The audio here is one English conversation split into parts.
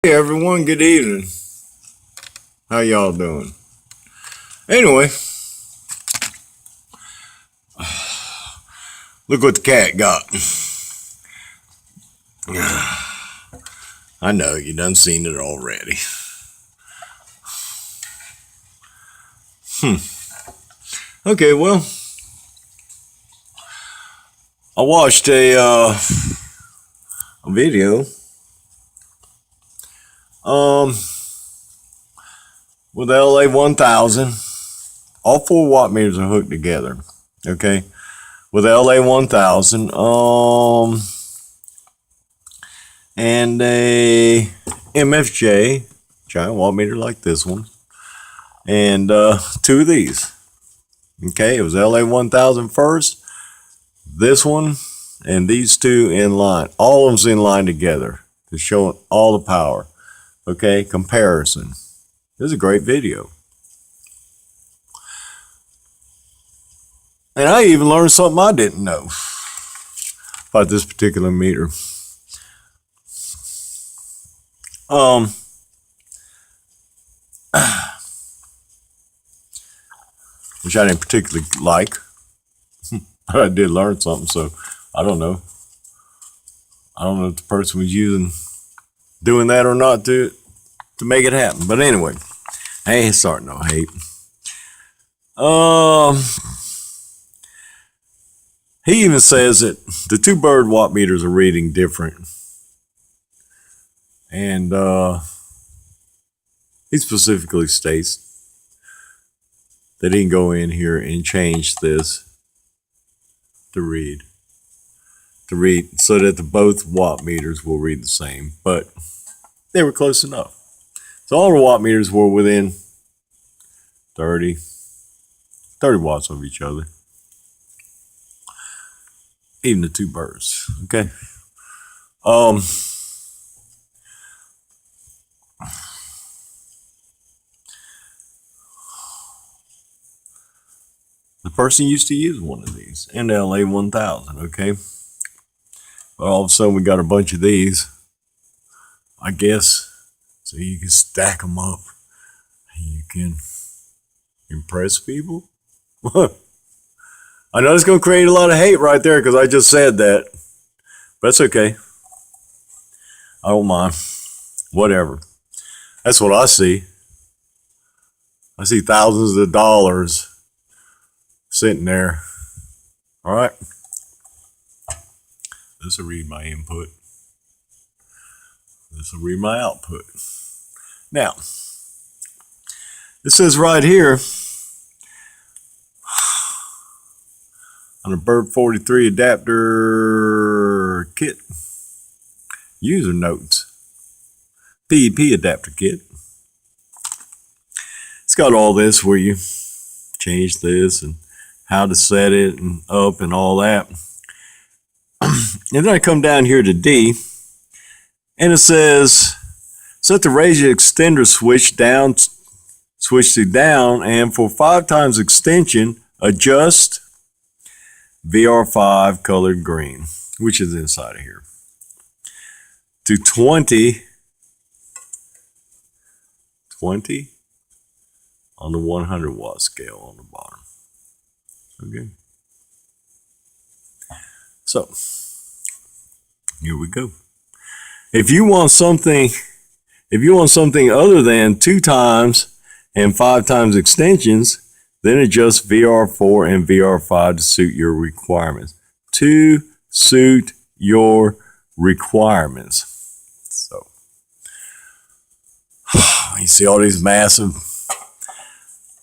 Hey everyone, good evening. How y'all doing? Anyway, look what the cat got. I know you done seen it already. Okay, well, I watched a video with the LA1000. All 4 watt meters are hooked together. Okay, with the LA1000. And a MFJ giant watt meter like this one, and 2 of these. Okay, it was LA1000 first, this one, and these 2 in line. All of them's in line together to show all the power. Okay, comparison. This is a great video. And I even learned something I didn't know about this particular meter. Which I didn't particularly like, but I did learn something, so I don't know. I don't know if the person was doing that or not to make it happen. But anyway, I ain't starting no hate. He even says that the 2 bird watt meters are reading different. And he specifically states that he can go in here and change this to read so that both watt meters will read the same, but they were close enough. So all the watt meters were within 30 watts of each other, even the 2 birds. Okay. The person used to use one of these, an LA1000, okay? But all of a sudden we got a bunch of these, I guess, so you can stack them up and you can impress people. I know it's going to create a lot of hate right there because I just said that, but that's okay. I don't mind. Whatever. That's what I see. I see thousands of dollars sitting there. All right. This will read my input. This will read my output. Now, it says right here on a Bird 43 adapter kit, user notes, PEP adapter kit. It's got all this where you change this and how to set it and up and all that. And then I come down here to D, and it says set the radio extender switch to down, and for 5 times extension, adjust VR5 colored green, which is inside of here, to 20 on the 100 watt scale on the bottom. Okay. So, here we go. If you want something other than 2 times and 5 times extensions, then adjust VR4 and VR5 to suit your requirements. To suit your requirements. So, you see all these massive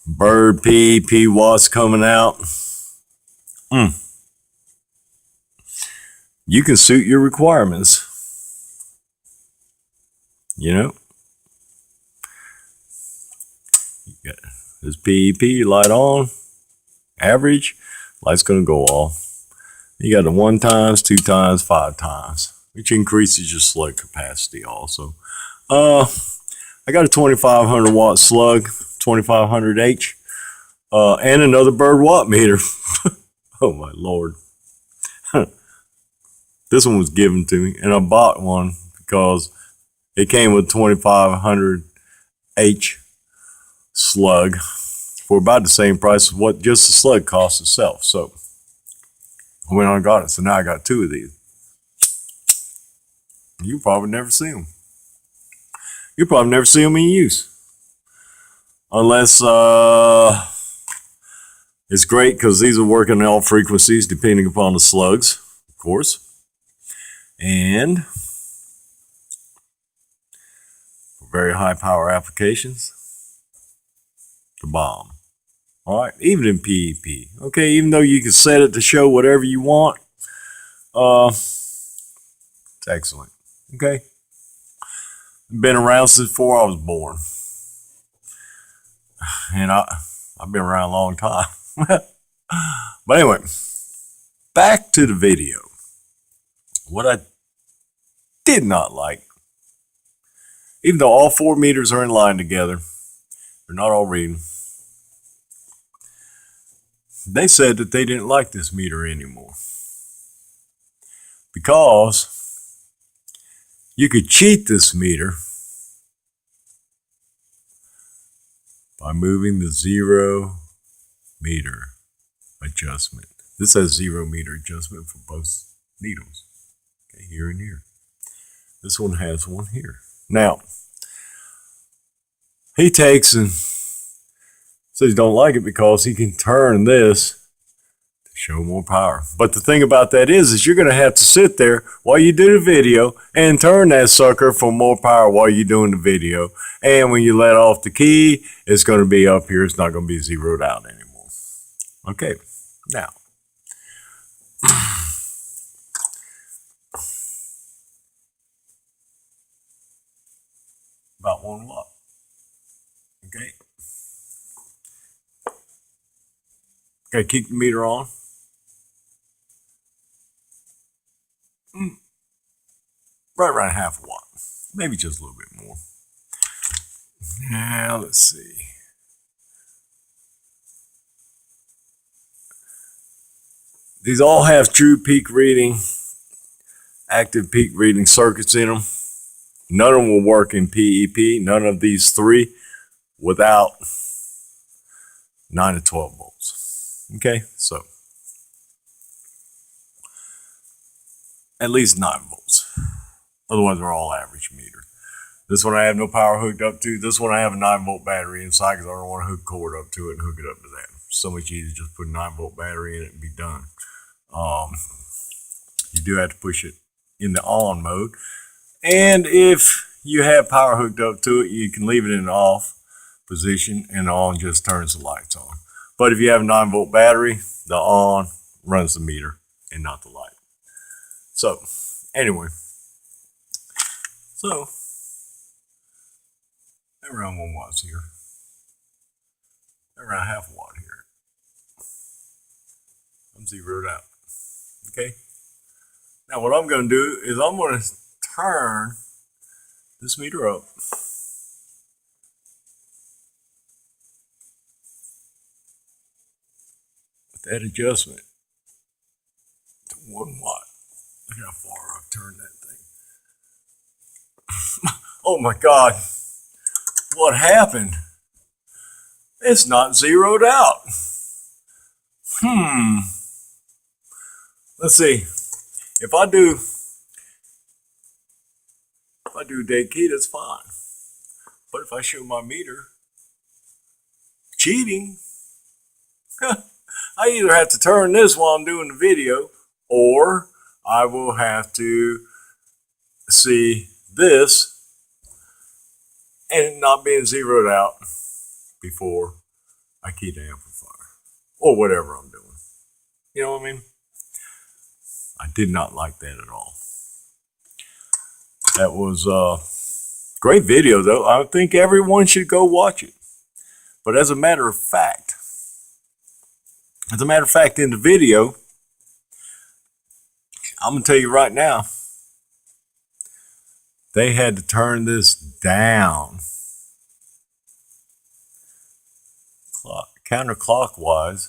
Bird PEP watts coming out. You can suit your requirements. You know, you got this PEP light on, average, light's going to go off. You got the 1 times, 2 times, 5 times, which increases your slug capacity also. I got a 2500 watt slug, 2500H, and another Bird watt meter. Oh my Lord. This one was given to me, and I bought one because It came with 2500H slug for about the same price as what just the slug costs itself. So I went on and got it. So now I got 2 of these. You probably never see them. You probably never see them in use. Unless it's great because these are working on all frequencies depending upon the slugs, of course. And for very high power applications, the bomb. All right, even in PEP. Okay, even though you can set it to show whatever you want, it's excellent. Okay, been around since before I was born, and I've been around a long time. But anyway, back to the video. What I did not like, even though all 4 meters are in line together, they're not all reading. They said that they didn't like this meter anymore because you could cheat this meter by moving the 0 meter adjustment. This has 0 meter adjustment for both needles. Okay, here and here. This one has one here. Now, he takes and says he don't like it because he can turn this to show more power. But the thing about that is you're going to have to sit there while you do the video and turn that sucker for more power while you're doing the video. And when you let off the key, it's going to be up here. It's not going to be zeroed out anymore. Okay, now. About 1 watt. Okay. Okay, keep the meter on. Right around half a watt. Maybe just a little bit more. Now, let's see. These all have true peak reading, active peak reading circuits in them. None of them will work in PEP. None of these 3 without 9 to 12 volts. Okay, so at least 9 volts. Otherwise, they're all average meter. This one I have no power hooked up to. This one I have a 9-volt battery inside because I don't want to hook cord up to it and hook it up to that. So much easier to just put a 9-volt battery in it and be done. You do have to push it in the on mode. And if you have power hooked up to it, you can leave it in the off position and the on just turns the lights on. But if you have a 9-volt battery, the on runs the meter and not the light. So, anyway. So, around 1 watt here. Around half a watt here. I'm zeroed out. Okay? Now what I'm going to do is I'm going to turn this meter up. With that adjustment to 1 watt. Look how far I've turned that thing. Oh my God. What happened? It's not zeroed out. Let's see. If I do dead key, that's fine. But if I show my meter cheating, I either have to turn this while I'm doing the video, or I will have to see this and not being zeroed out before I key the amplifier or whatever I'm doing. You know what I mean? I did not like that at all. That was a great video, though. I think everyone should go watch it. But as a matter of fact, in the video, I'm going to tell you right now, they had to turn this down counterclockwise,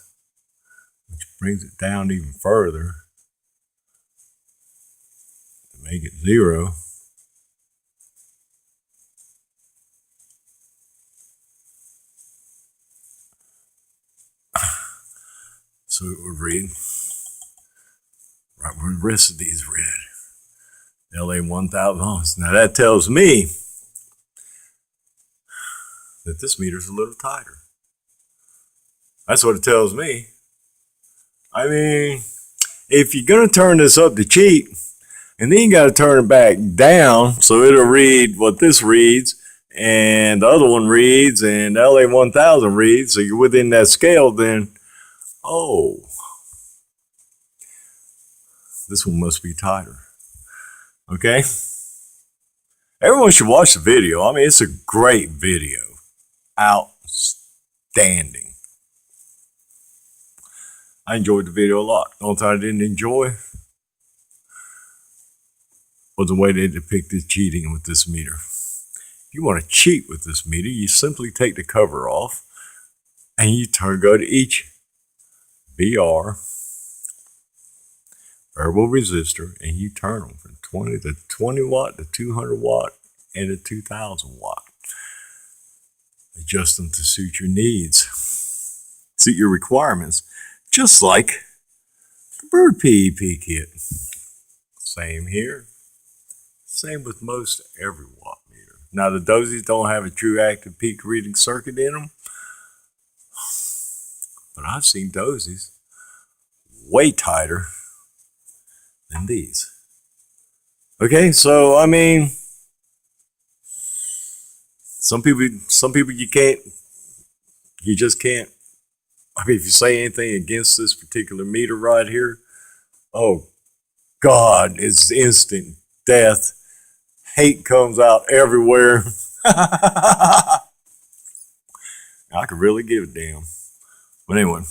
which brings it down even further to make it 0. So it would read right where the rest of these read. LA 1000 ohms. Now that tells me that this meter's a little tighter. That's what it tells me. I mean, if you're going to turn this up to cheat, and then you got to turn it back down so it'll read what this reads, and the other one reads, and the LA 1000 reads, so you're within that scale, then, oh, this one must be tighter. Okay? Everyone should watch the video. I mean, it's a great video. Outstanding. I enjoyed the video a lot. The only thing I didn't enjoy was the way they depicted cheating with this meter. If you want to cheat with this meter, you simply take the cover off and you go to each VR variable resistor and you turn them from 20 to 20 watt to 200 watt and to 2000 watt. Adjust them to suit your needs, suit your requirements, just like the Bird PEP kit. Same here. Same with most every watt meter. Now the Dozies don't have a true active peak reading circuit in them, but I've seen Dozies way tighter than these. Okay, so I mean, some people you just can't. I mean, if you say anything against this particular meter right here, oh God, it's instant death. Hate comes out everywhere. I could really give a damn. But anyway,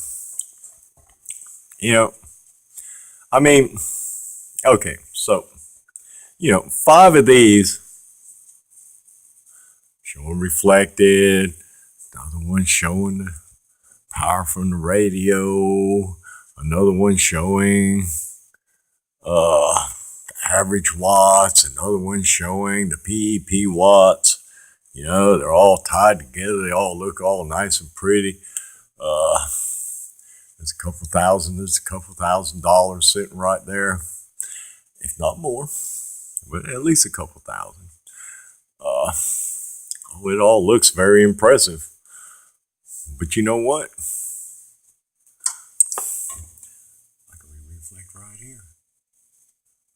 I mean, okay, so, 5 of these showing reflected, the other one showing the power from the radio, another one showing average watts, another one showing the PEP watts. They're all tied together. They all look all nice and pretty. There's a couple $1,000 sitting right there, if not more, but at least a couple thousand. It all looks very impressive. But you know what? I can read reflect right here.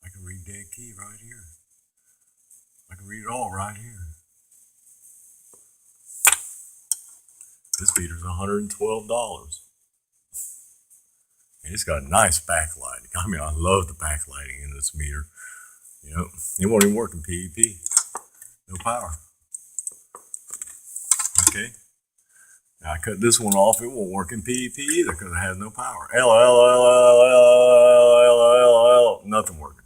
I can read dead key right here. I can read it all right here. This meter's $112. And it's got a nice backlighting. I mean, I love the backlighting in this meter. It won't even work in PEP. No power. Okay. Now I cut this one off. It won't work in PEP either because it has no power. Nothing working.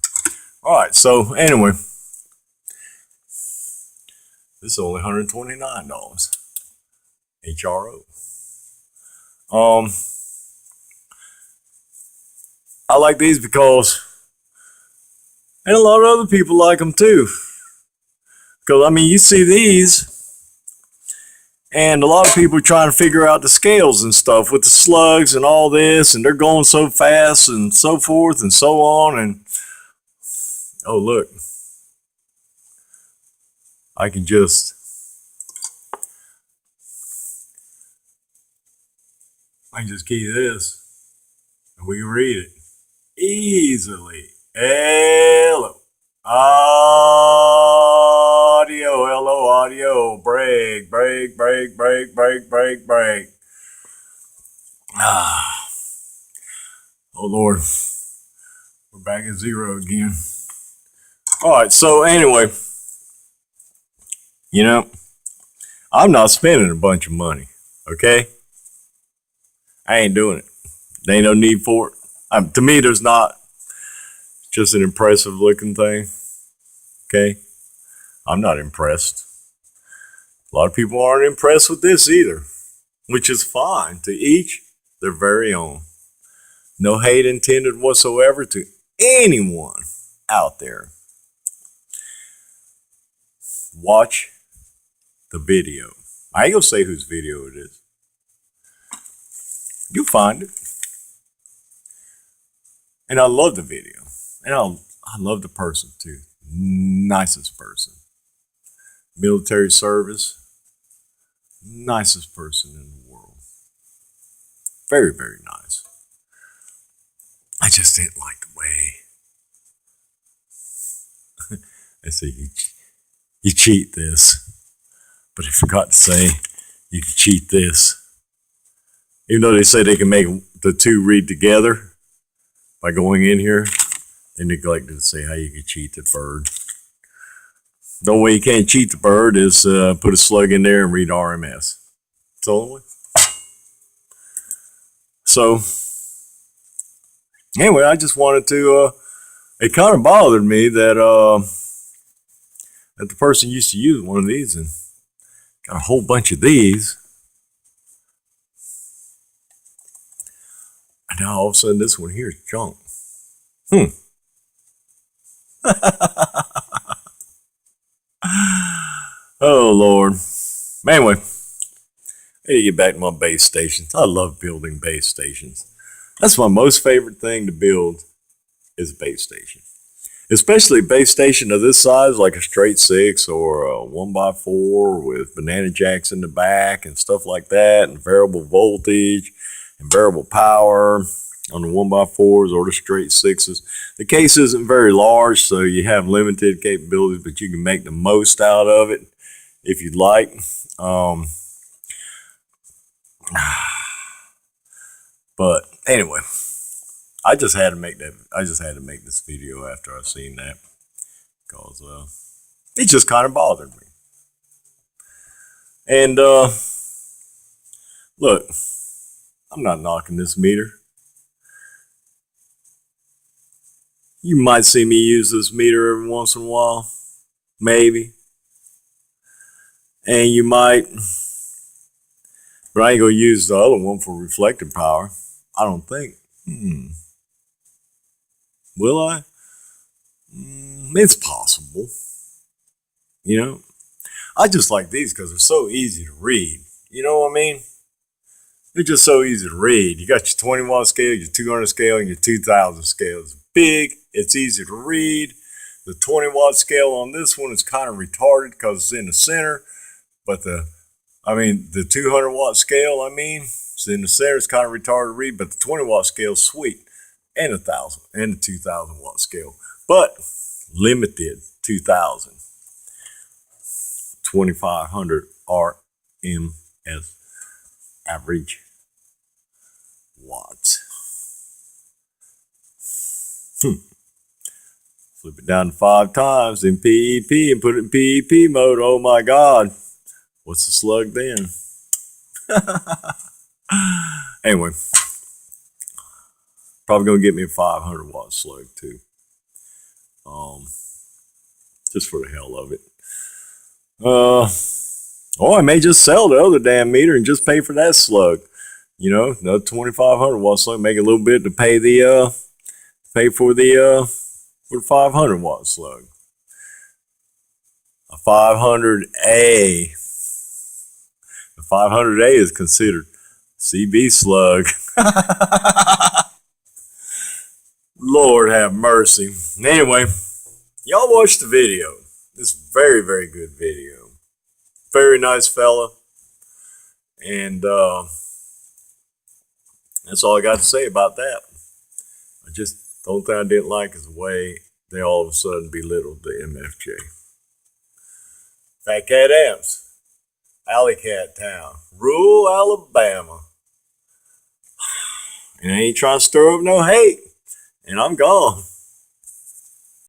All right. So anyway, this is only $129. HRO. I like these because, and a lot of other people like them too. Because I mean, you see these. And a lot of people are trying to figure out the scales and stuff with the slugs and all this, and they're going so fast and so forth and so on. And oh, look, I can just key this and we can read it easily. Hello. Hello, audio, break. Oh Lord, we're back at 0 again. All right, so anyway, I'm not spending a bunch of money, okay? I ain't doing it. There ain't no need for it. To me, there's not. Just an impressive looking thing, okay? I'm not impressed. A lot of people aren't impressed with this either, which is fine. To each their very own. No hate intended whatsoever to anyone out there. Watch the video. I ain't gonna say whose video it is. You'll find it. And I love the video. And I love the person too. Nicest person. Military service. Nicest person in the world. Very, very nice. I just didn't like the way they say you cheat this. But I forgot to say you can cheat this. Even though they say they can make the two read together by going in here, they neglected to say how you can cheat the bird. The only way you can't cheat the bird is put a slug in there and read RMS. It's the only way. So, anyway, I just wanted to, it kind of bothered me that, that the person used to use one of these and got a whole bunch of these. And now all of a sudden this one here is junk. Oh, Lord. Anyway, I need to get back to my base stations. I love building base stations. That's my most favorite thing to build is a base station. Especially a base station of this size, like a straight 6 or a 1x4 with banana jacks in the back and stuff like that, and variable voltage and variable power on the 1x4s or the straight 6s. The case isn't very large, so you have limited capabilities, but you can make the most out of it if you'd like. But anyway, I just had to make this video after I seen that, because it just kind of bothered me. And look, I'm not knocking this meter. You might see me use this meter every once in a while, maybe. And you might, but I ain't gonna use the other one for reflective power. I don't think. Will I? It's possible. You know, I just like these because they're so easy to read. You know what I mean? They're just so easy to read. You got your 20-watt scale, your 200 scale, and your 2000 scale. It's big. It's easy to read. The 20-watt scale on this one is kind of retarded because it's in the center. But the 200-watt scale, it's in the center. It's kind of retarded to read. But the 20-watt scale is sweet. And 1,000 and the 2,000-watt scale. But limited 2,000. 2,500 RMS average watts. Flip it down to 5 times in PEP and put it in PEP mode. Oh my God. What's the slug then? Anyway. Probably going to get me a 500-watt slug too. Just for the hell of it. Or I may just sell the other damn meter and just pay for that slug. You know, another 2,500-watt slug, make a little bit to pay for the 500-watt slug. A 500A. The 500A is considered CB slug. Lord have mercy. Anyway, y'all watch the video. This very, very good video. Very nice fella. And that's all I got to say about that. The only thing I didn't like is the way they all of a sudden belittled the MFJ. Fat Cat Amps. Alley Cat Town. Rural Alabama. And I ain't trying to stir up no hate. And I'm gone.